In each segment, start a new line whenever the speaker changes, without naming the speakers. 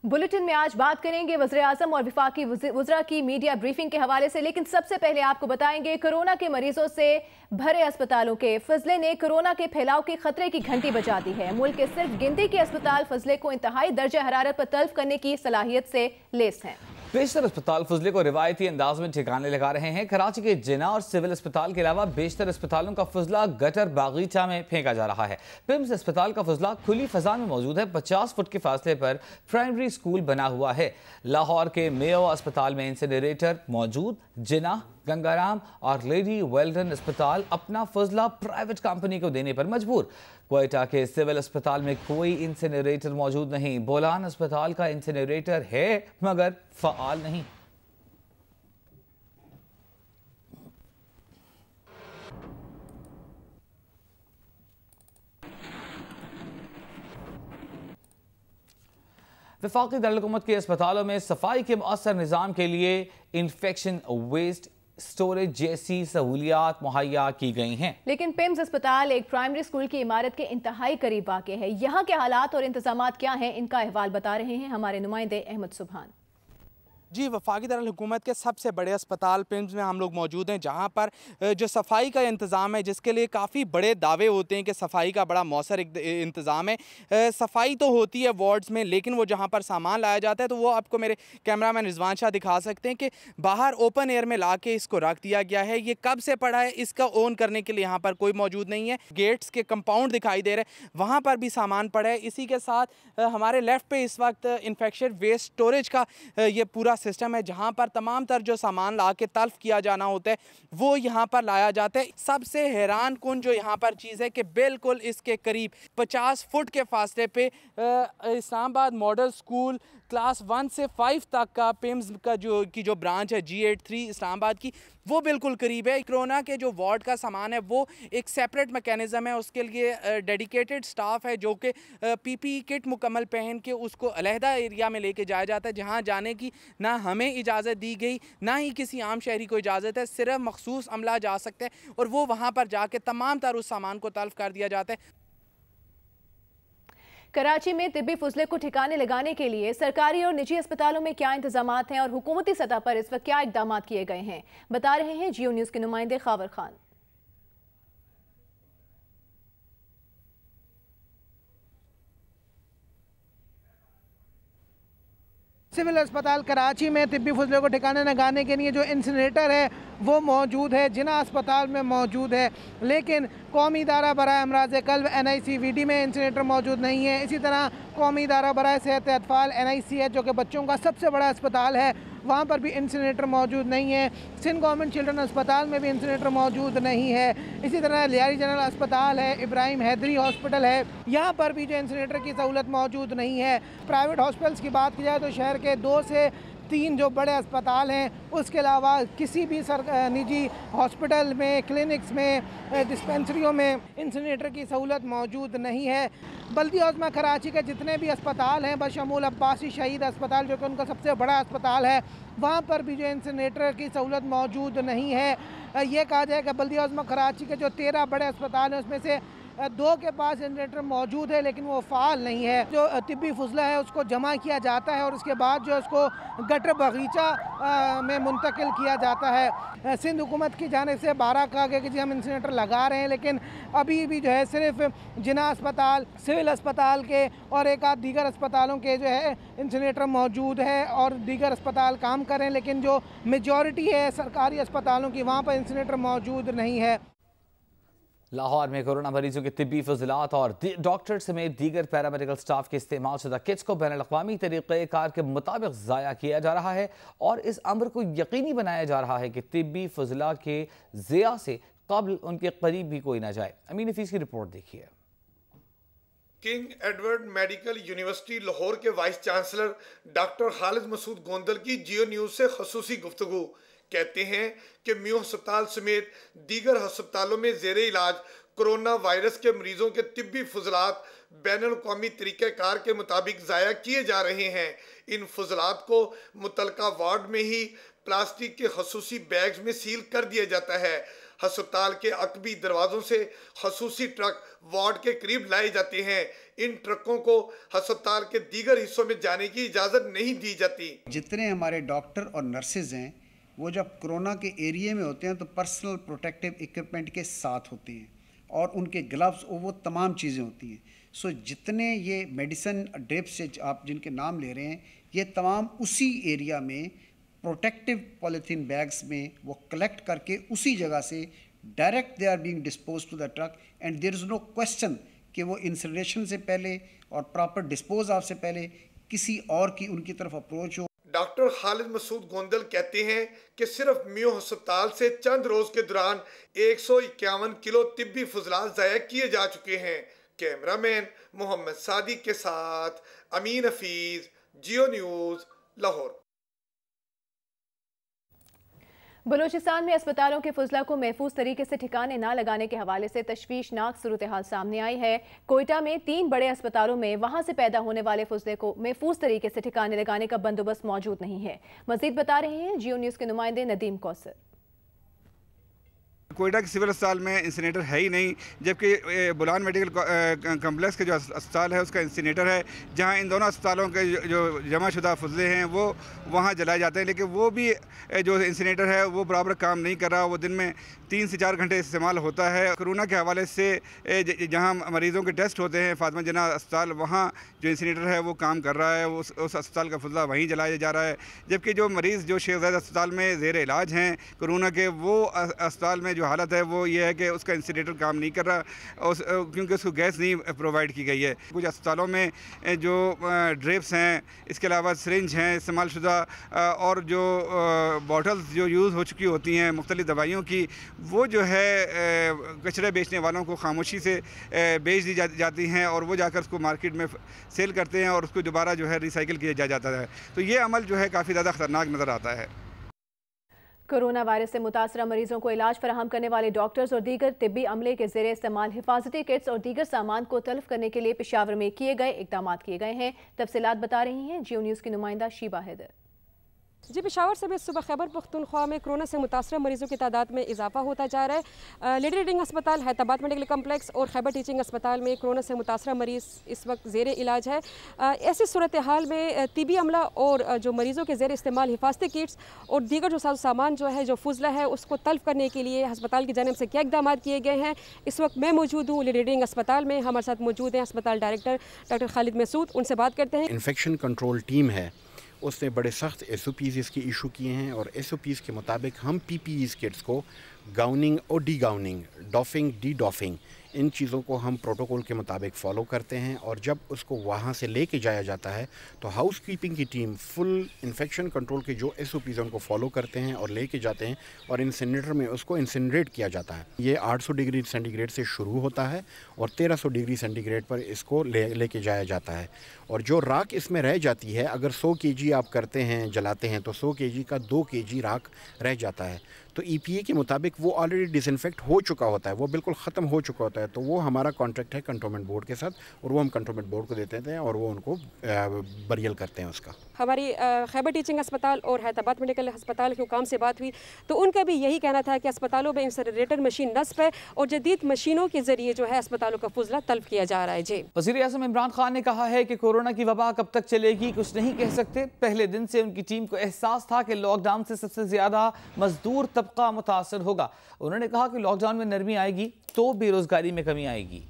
Bulletin में आज बात करेंगे वज़ीर-ए-आज़म और वफाकी वज़रा की मीडिया ब्रीफिंग के हवाले से, लेकिन सबसे पहले आपको बताएंगे कोरोना के मरीजों से भरे अस्पतालों के फजले ने कोरोना के फैलाव के खतरे की घंटी बजा दी है। मुल्क के सिर्फ गिनती के अस्पताल फजले को इंतहाई दर्जा हरारत पर तल्फ करने की सलाहियत से लेस हैं।
बेशतर अस्पताल फजले को रिवायती अंदाज में ठिकाने लगा रहे हैं। कराची के जिना और सिविल अस्पताल के अलावा बेशतर अस्पतालों का फजला गटर बागीचा में फेंका जा रहा है। पिम्स अस्पताल का फजला खुली फजा में मौजूद है। 50 फुट के फासले पर प्राइमरी स्कूल बना हुआ है। लाहौर के मेयो अस्पताल में इंसिनरेटर मौजूद। जिना, गंगाराम और लेडी वेल्डन अस्पताल अपना फजला प्राइवेट कंपनी को देने पर मजबूर। क्वेटा के सिविल अस्पताल में कोई इंसिनरेटर मौजूद नहीं। बोलान अस्पताल का इंसिनरेटर है मगर फ़आल नहीं। वफाकी दारुल-हुकूमत के अस्पतालों में सफाई के मौसर निज़ाम के लिए इन्फेक्शन वेस्ट स्टोरेज जैसी सहूलियात मुहैया की गई हैं।
लेकिन पिम्स अस्पताल एक प्राइमरी स्कूल की इमारत के इंतहाई करीब वाक़ है। यहाँ के हालात और इंतजामात क्या हैं, इनका अहवाल बता रहे हैं हमारे नुमाइंदे अहमद सुबहान।
जी, वफाकी दारुल हुकूमत के सबसे बड़े अस्पताल पिम्स में हम लोग मौजूद हैं, जहां पर जो सफाई का इंतज़ाम है, जिसके लिए काफ़ी बड़े दावे होते हैं कि सफाई का बड़ा मौसर इंतज़ाम है। सफाई तो होती है वार्ड्स में, लेकिन वो जहां पर सामान लाया जाता है तो वो आपको मेरे कैमरामैन रिजवान शाह दिखा सकते हैं कि बाहर ओपन एयर में ला के इसको रख दिया गया है। ये कब से पड़ा है, इसका ओन करने के लिए यहाँ पर कोई मौजूद नहीं है। गेट्स के कंपाउंड दिखाई दे रहे हैं, वहाँ पर भी सामान पड़ा है। इसी के साथ हमारे लेफ़्ट पे इस वक्त इन्फेक्शन वेस्ट स्टोरेज का ये पूरा सिस्टम है, जहां पर तमाम तर जो सामान ला के तल्फ किया जाना होता है वो यहां पर लाया जाता है। सबसे हैरान कुन जो यहां पर चीज़ है कि बिल्कुल इसके करीब 50 फुट के फासले पे इस्लामाबाद मॉडल स्कूल क्लास 1 से 5 तक का पिम्स का जो ब्रांच है G83 इस्लामाबाद की, वो बिल्कुल करीब है। कोरोना के जो वार्ड का सामान है वो एक सेपरेट मैकेनिज़्म है, उसके लिए डेडिकेटेड स्टाफ है जो कि PPE किट मुकम्मल पहन के उसको अलहदा एरिया में लेके जाया जाता है, जहाँ जाने की ना हमें इजाज़त दी गई ना ही किसी आम शहरी को इजाज़त है। सिर्फ मखसूस अमला जा सकते हैं और वो वहाँ पर जाके तमाम तर उस सामान को तल्फ कर दिया जाता है।
कराची में तिब्बी फजले को ठिकाने लगाने के लिए सरकारी और निजी अस्पतालों में क्या इंतजामात हैं और हुकूमती सतह पर इस वक्त क्या इकदाम किए गए हैं, बता रहे हैं जियो न्यूज़ के नुमाइंदे खावर खान।
सिविल अस्पताल कराची में तिब्बी फजलों को ठिकाने लगाने के लिए जो इंसिनरेटर है वो मौजूद है, जिना अस्पताल में मौजूद है, लेकिन कौमी इदारा बराए अमराज़ क़ल्ब NICVD में इंसिनरेटर मौजूद नहीं है। इसी तरह कौमी इदारा बराए सेहत अतफ़ाल NICH जो कि बच्चों का सबसे बड़ा अस्पताल है, वहाँ पर भी इंसिनरेटर मौजूद नहीं है। सिंध गवर्नमेंट चिल्ड्रन अस्पताल में भी इंसिनरेटर मौजूद नहीं है। इसी तरह लियारी जनरल अस्पताल है, इब्राहिम हैदरी हॉस्पिटल है, यहाँ पर भी जो इंसिनरेटर की सहूलत मौजूद नहीं है। प्राइवेट हॉस्पिटल्स की बात की जाए तो शहर के 2 से 3 जो बड़े अस्पताल हैं, उसके अलावा किसी भी निजी हॉस्पिटल में, क्लिनिक्स में, डिस्पेंसरियों में इंसिनरेटर की सहूलत मौजूद नहीं है। बल्दी औज़मा कराची के जितने भी अस्पताल हैं, बशमूल अब्बासी शहीद अस्पताल जो कि उनका सबसे बड़ा अस्पताल है, वहाँ पर भी जो इंसिनरेटर की सहूलत मौजूद नहीं है। ये कहा जाए कि बल्दी औज़मा कराची के जो 13 बड़े अस्पताल हैं उसमें से 2 के पास जनरेटर मौजूद है, लेकिन वो फ़ाल नहीं है। जो तिब्बी फजला है उसको जमा किया जाता है और उसके बाद जो उसको गटर बगीचा में मुंतकिल किया जाता है। सिंध हुकूमत की जानिब से 12 कहा गया कि जी हम इंसिनरेटर लगा रहे हैं, लेकिन अभी भी जो है सिर्फ जिना अस्पताल, सिविल अस्पताल के और एक आध दीगर अस्पतालों के जो है इंसिनरेटर मौजूद है और दीगर अस्पताल काम कर रहे हैं, लेकिन जो मेजॉरिटी है सरकारी अस्पतालों की, वहाँ पर इंसिनरेटर मौजूद नहीं है।
लाहौर में कोरोना मरीजों के तिब्बी फजलात और डॉक्टर समेत दीगर पैरामेडिकल स्टाफ के इस्तेमाल शुदा किट्स को बैनुल-अक़वामी तरीक़े-ए-कार के मुताबिक ज़ाया किया जा रहा है और इस अमर को यकीनी बनाया जा रहा है कि तिब्बी फजला के ज़िया से कब्ल उनके करीब भी कोई ना जाए। अमीन हफीज़ की रिपोर्ट देखिए।
King Edward Medical University Lahore के vice chancellor doctor Khalid Masood Gondal की जियो न्यूज़ से खसूसी गुफ्तगू। कहते हैं कि म्यू अस्पताल समेत दीगर अस्पतालों में ज़ेरे इलाज कोरोना वायरस के मरीजों के तिब्बी फजलात बैनुल-अक़वामी तरीक़ेकार के मुताबिक ज़ाया किए जा रहे हैं। इन फजलात को मुतलका वार्ड में ही प्लास्टिक के खसूसी बैग्स में सील कर दिया जाता है। अस्पताल के अकबी दरवाज़ों से खसूसी ट्रक वार्ड के करीब लाए जाते हैं। इन ट्रकों को अस्पताल के दीगर हिस्सों में जाने की इजाज़त नहीं दी जाती।
जितने हमारे डॉक्टर और नर्सेज हैं वो जब कोरोना के एरिया में होते हैं तो पर्सनल प्रोटेक्टिव इक्विपमेंट के साथ होते हैं और उनके ग्लव्स और वो तमाम चीज़ें होती हैं। सो जितने ये मेडिसिन ड्रिप्स से आप जिनके नाम ले रहे हैं ये तमाम उसी एरिया में प्रोटेक्टिव पॉलीथीन बैग्स में वो कलेक्ट करके उसी जगह से direct they are being dispose to the truck and there is no question कि वो इंसिनरेशन से पहले और प्रॉपर डिस्पोज ऑफ से पहले किसी और की उनकी तरफ अप्रोच हो।
डॉक्टर खालिद मसूद गोंदल कहते हैं कि सिर्फ मियो अस्पताल से चंद रोज के दौरान 151 किलो तिब्बी फजलात ज़ाया किए जा चुके हैं। कैमरामैन मोहम्मद सादिक के साथ अमीन हफीज, जियो न्यूज़, लाहौर।
बलूचिस्तान में अस्पतालों के फजला को महफूज तरीके से ठिकाने न लगाने के हवाले से तशवीशनाक सूरत हाल सामने आई है। कोयटा में 3 बड़े अस्पतालों में वहां से पैदा होने वाले फजले को महफूज तरीके से ठिकाने लगाने का बंदोबस्त मौजूद नहीं है। मजीद बता रहे हैं जियो न्यूज़ के नुमाइंदे नदीम कौसर।
कोयटा के सिविल अस्पताल में इंसिनेटर है ही नहीं, जबकि बुलान मेडिकल कम्प्लेक्स के जो अस्पताल है उसका इंसिनेटर है, जहां इन दोनों अस्पतालों के जो जमाशुदा फजले हैं वो वहां जलाए जाते हैं। लेकिन वो भी जो इंसिनेटर है वो बराबर काम नहीं कर रहा। वो दिन में 3 से 4 घंटे इस्तेमाल होता है। कोरोना के हवाले से जहां मरीज़ों के टेस्ट होते हैं फातिमा जिन्ना अस्पताल, वहाँ जो इंसिनेटर है वो काम कर रहा है। उस अस्पताल का फजला वहीं जलाया जा रहा है। जबकि जो मरीज़ जो शेख ज़ायद अस्पताल में ज़ेर इलाज हैं कोरोना के, वो अस्पताल में जो हालत है वो ये है कि उसका इंसिनेटर काम नहीं कर रहा क्योंकि उसको गैस नहीं प्रोवाइड की गई है। कुछ अस्पतालों में जो ड्रिप्स हैं, इसके अलावा सिरिंज हैं इस्तेमाल शुदा, और जो बॉटल्स जो यूज़ हो चुकी होती हैं मुख्तलिफ़ दवाइयों की, वो जो है कचरे बेचने वालों को खामोशी से बेच दी जाती हैं और वो जाकर उसको मार्केट में सेल करते हैं और उसको दोबारा जो है रिसाइकिल किया जाता है। तो ये अमल जो है काफ़ी ज़्यादा ख़तरनाक नज़र आता है।
कोरोना वायरस से मुतासरा मरीजों को इलाज फराहम करने वाले डॉक्टर्स और दीगर तिब्बी अमले के ज़रिए इस्तेमाल हिफाजती किट्स और दीगर सामान को तलब करने के लिए पेशावर में किए गए इकदाम किए गए हैं। तफसीलात बता रही हैं जियो न्यूज़ की नुमाइंदा शीबा हैदर।
जी, पेशावर से सुबह खैबर पख्तूनख्वा में कोरोना से मुतासर मरीजों की तादाद में इजाफा होता जा रहा है। लेडी रीडिंग अस्पताल, हैदराबाद मेडिकल कम्प्लेक्स और खैबर टीचिंग अस्पताल में कोरोना से मुतासर मरीज़ इस वक्त ज़ेर इलाज है। ऐसी सूरत हाल में तिबी अमला और जो मरीज़ों के ज़ेर इस्तेमाल हिफाजती किट्स और दीगर जो सामान जो है, जो फुजला है, उसको तलब करने के लिए अस्पताल की जानिब से क्या इकदाम किए गए हैं। इस वक्त मैं मौजूद हूँ लेडी रीडिंग अस्पताल में। हमारे साथ मौजूद हैं अस्पताल डायरेक्टर डॉक्टर खालिद मसूद। उनसे बात करते हैं।
इन्फेक्शन कंट्रोल टीम है, उसने बड़े सख्त SOPs इसके इशू किए हैं और SOPs के मुताबिक हम PPE किट्स को गाउनिंग और de gowning, doffing, de doffing, इन चीज़ों को हम प्रोटोकॉल के मुताबिक फ़ॉलो करते हैं। और जब उसको वहाँ से लेके जाया जाता है तो हाउस कीपिंग की टीम फुल इन्फेक्शन कंट्रोल के जो SOPs हैं उनको फॉलो करते हैं और लेके जाते हैं और इंसिनरेटर में उसको इंसिनरेट किया जाता है। ये 800 डिग्री सेंटीग्रेड से शुरू होता है और 1300 डिग्री सेंटीग्रेड पर इसको लेके जाया जाता है। और जो राख इसमें रह जाती है, अगर 100 kg आप करते हैं, जलाते हैं, तो 100 kg का 2 kg राख रह जाता है। तो EPA के मुताबिक वो ऑलरेडी डिसइंफेक्ट हो चुका होता है, वो बिल्कुल ख़त्म हो चुका होता है। तो वो हमारा कॉन्ट्रैक्ट है कंटोनमेंट बोर्ड के साथ और वो हम कंटोनमेंट बोर्ड को देते हैं और वो उनको बरियल करते हैं उसका।
हमारी खैबर टीचिंग अस्पताल और हैदराबाद मेडिकल अस्पताल के हुकाम से बात हुई तो उनका भी यही कहना था कि अस्पतालों में इंसिनरेटर मशीन नस्ब है और जदीद मशीनों के जरिए जो है अस्पतालों का फुजला तलब किया जा रहा है। जी,
वज़ीर-ए-आज़म इमरान खान ने कहा है कि कोरोना की वबा कब तक चलेगी कुछ नहीं कह सकते। पहले दिन से उनकी टीम को एहसास था कि लॉकडाउन से सबसे ज्यादा मजदूर तबका मुतासर होगा। उन्होंने कहा कि लॉकडाउन में नरमी आएगी तो बेरोजगारी में कमी आएगी।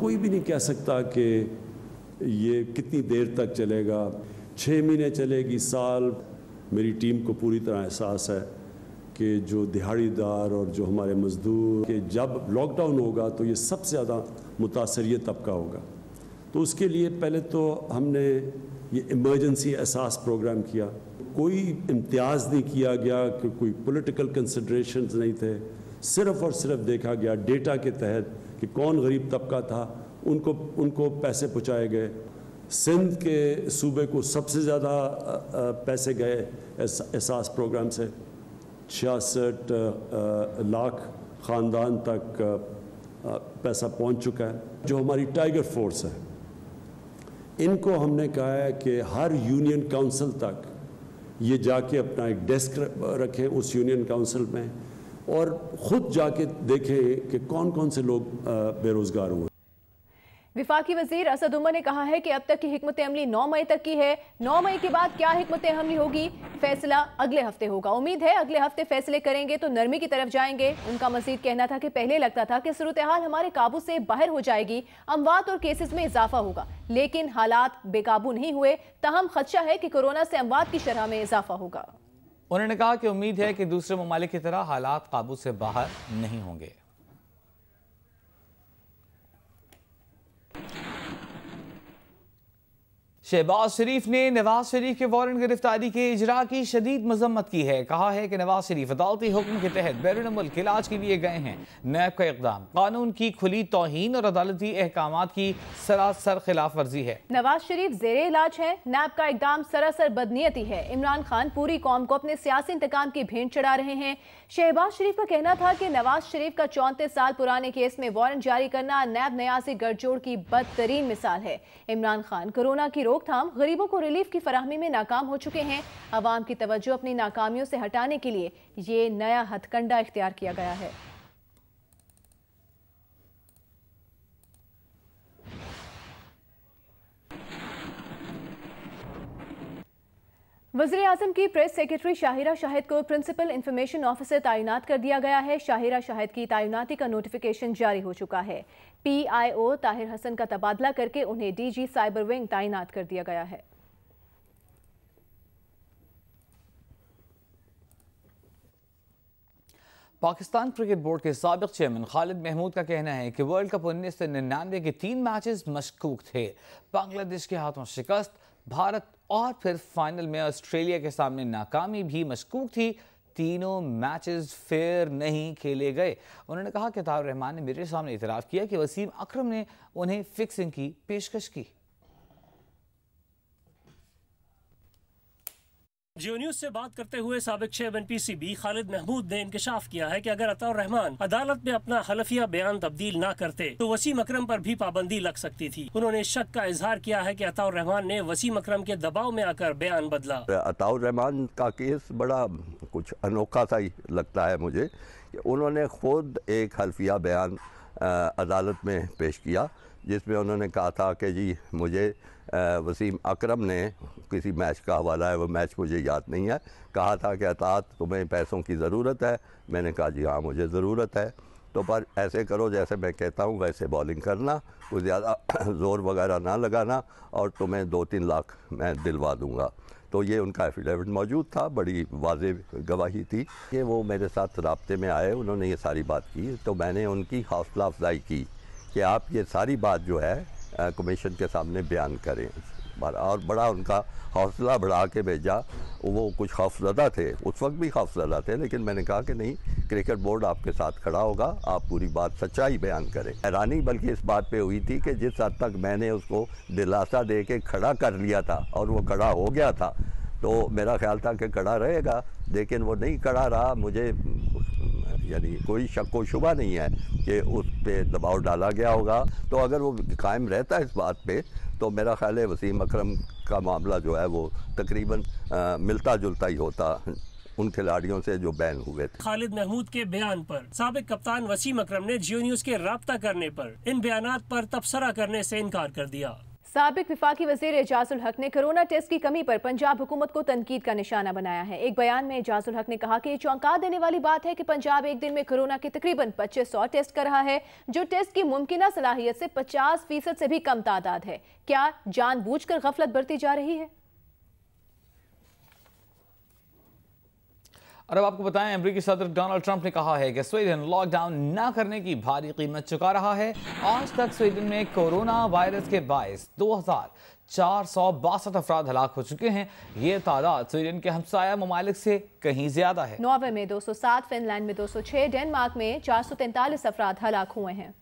कोई भी नहीं कह सकता कि ये कितनी देर तक चलेगा, 6 महीने चलेगी, साल। मेरी टीम को पूरी तरह एहसास है कि जो दिहाड़ीदार और जो हमारे मज़दूर, कि जब लॉकडाउन होगा तो ये सबसे ज़्यादा मुतासर ये तबका होगा। तो उसके लिए पहले तो हमने ये इमरजेंसी एहसास प्रोग्राम किया। कोई इम्तियाज़ नहीं किया गया कि कोई पॉलिटिकल कंसिडरेशंस नहीं थे, सिर्फ़ और सिर्फ देखा गया डेटा के तहत कि कौन गरीब तबका था, उनको पैसे पहुँचाए गए। सिंध के सूबे को सबसे ज़्यादा पैसे गए एहसास प्रोग्राम से। 66 लाख ख़ानदान तक पैसा पहुंच चुका है। जो हमारी टाइगर फोर्स है, इनको हमने कहा है कि हर यूनियन काउंसिल तक ये जाके अपना एक डेस्क रखें उस यूनियन काउंसिल में, और ख़ुद जाके देखें कि कौन कौन से लोग बेरोज़गार हुए।
विफाकी वजीर असद उमर ने कहा है कि अब तक की हिकमत अमली 9 मई तक की है। 9 मई के बाद क्या हिकमत अमली होगी, फैसला अगले हफ्ते होगा। उम्मीद है अगले हफ्ते फैसले करेंगे तो नरमी की तरफ जाएंगे। उनका मजीद कहना था कि पहले लगता था कि सूरत हाल हमारे काबू से बाहर हो जाएगी, अमवात और केसेस में इजाफा होगा, लेकिन हालात बेकाबू नहीं हुए। तहम खदशा है कि कोरोना से अमवात की शरह में इजाफा होगा।
उन्होंने कहा कि उम्मीद है कि दूसरे ममालिक की तरह हालात काबू से बाहर नहीं होंगे। शहबाज शरीफ ने नवाज शरीफ के वारंट गिरफ्तारी के इजरा की शदीद मजम्मत की है। कहा है कि नवाज शरीफ अदालती हुक्म के तहत बैरून मुल्क इलाज के लिए गए हैं। नैब का इकदाम कानून की खुली तौहीन और अदालती अहकामात की सरासर खिलाफ वर्जी है।
नवाज शरीफ जेरे इलाज है। नैब का इकदाम सरासर बदनीयती है। इमरान खान पूरी कौम को अपने सियासी इंतकाम की भेंट चढ़ा रहे हैं। शहबाज शरीफ का कहना था कि नवाज शरीफ का 34 साल पुराने केस में वारंट जारी करना नैब न्यासी गठजोड़ की बदतरीन मिसाल है। इमरान खान कोरोना की रोकथाम, गरीबों को रिलीफ की फराहमी में नाकाम हो चुके हैं। अवाम की तवज्जो अपनी नाकामियों से हटाने के लिए ये नया हथकंडा इख्तियार किया गया है। वज़ीर आज़म की प्रेस सेक्रेटरी शाहिरा शाहिद को प्रिंसिपल इंफॉर्मेशन ऑफिसर तैनात कर दिया गया है। शाहिरा शाहिद की तैनाती का नोटिफिकेशन जारी हो चुका है। PIO ताहिर हसन का तबादला करके उन्हें DG साइबर विंग तैनात कर दिया गया है।
पाकिस्तान क्रिकेट बोर्ड के साबिक चेयरमैन खालिद महमूद का कहना है कि वर्ल्ड कप 1999 के 3 मैचेस मशकूक थे। बांग्लादेश के हाथों शिकस्त, भारत और फिर फाइनल में ऑस्ट्रेलिया के सामने नाकामी भी मशकूक थी। तीनों मैचेस फेयर नहीं खेले गए। उन्होंने कहा कि अताउर रहमान ने मेरे सामने इतराफ़ किया कि वसीम अकरम ने उन्हें फिक्सिंग की पेशकश की।
जियो न्यूज से बात करते हुए साबिक चेयरमैन PCB खालिद महमूद ने इंकशाफ किया है कि अगर अताउर रहमान अदालत में अपना हलफिया बयान तब्दील ना करते तो वसीम अकरम पर भी पाबंदी लग सकती थी। उन्होंने शक का इजहार किया है कि अताउर रहमान ने वसीम अकरम के दबाव में आकर बयान बदला।
अताउर रहमान का केस बड़ा कुछ अनोखा सा ही लगता है मुझे कि उन्होंने खुद एक हलफिया बयान अदालत में पेश किया, जिसमें उन्होंने कहा था कि जी मुझे वसीम अकरम ने किसी मैच का हवाला है, वो मैच मुझे याद नहीं है, कहा था कि अतात तुम्हें पैसों की ज़रूरत है। मैंने कहा जी हाँ मुझे ज़रूरत है, तो पर ऐसे करो जैसे मैं कहता हूँ वैसे बॉलिंग करना, कुछ ज़्यादा ज़ोर वगैरह ना लगाना और तुम्हें 2-3 लाख मैं दिलवा दूँगा। तो ये उनका एफिडेविट मौजूद था, बड़ी वाज़ेह गवाही थी कि वो मेरे साथ राब्ते में आए, उन्होंने ये सारी बात की। तो मैंने उनकी हौसला अफजाई की कि आप ये सारी बात जो है कमीशन के सामने बयान करें, और बड़ा उनका हौसला बढ़ा के भेजा। वो कुछ खौफज़दा थे, उस वक्त भी खौफज़दा थे, लेकिन मैंने कहा कि नहीं, क्रिकेट बोर्ड आपके साथ खड़ा होगा, आप पूरी बात सच्चाई बयान करें। हैरानी बल्कि इस बात पे हुई थी कि जिस हद तक मैंने उसको दिलासा दे के खड़ा कर लिया था और वो खड़ा हो गया था, तो मेरा ख्याल था कि खड़ा रहेगा, लेकिन वो नहीं खड़ा रहा। मुझे यानी कोई शक व शुबा नहीं है कि उस पर दबाव डाला गया होगा। तो अगर वो कायम रहता है इस बात पे, तो मेरा ख्याल है वसीम अकरम का मामला जो है वो तकरीबन मिलता जुलता ही होता उन खिलाड़ियों से जो बैन हुए थे।
खालिद महमूद के बयान पर साबिक कप्तान वसीम अकरम ने जियो न्यूज के राब्ता करने पर इन बयानात पर तबसरा करने से इनकार कर दिया।
साबिक विफाकी वज़ीर एजाजुल हक ने कोरोना टेस्ट की कमी पर पंजाब हुकूमत को तनकीद का निशाना बनाया है। एक बयान में एजाजुल हक ने कहा कि ये चौंका देने वाली बात है कि पंजाब एक दिन में कोरोना के तकरीबन 2500 टेस्ट कर रहा है, जो टेस्ट की मुमकिना सलाहियत से 50% से भी कम तादाद है। क्या जानबूझकर गफलत बरती जा रही है?
और अब आपको बताएं, अमेरिकी सदर डोनाल्ड ट्रंप ने कहा है कि स्वीडन लॉकडाउन न करने की भारी कीमत चुका रहा है। आज तक स्वीडन में कोरोना वायरस के बायस 2462 अफराद हलाक हो चुके हैं। ये तादाद स्वीडन के हमसाया ममालिक से कहीं ज्यादा है।
नॉर्वे में 207, फिनलैंड में 206, डेनमार्क में 443 अफराद हलाक हुए हैं।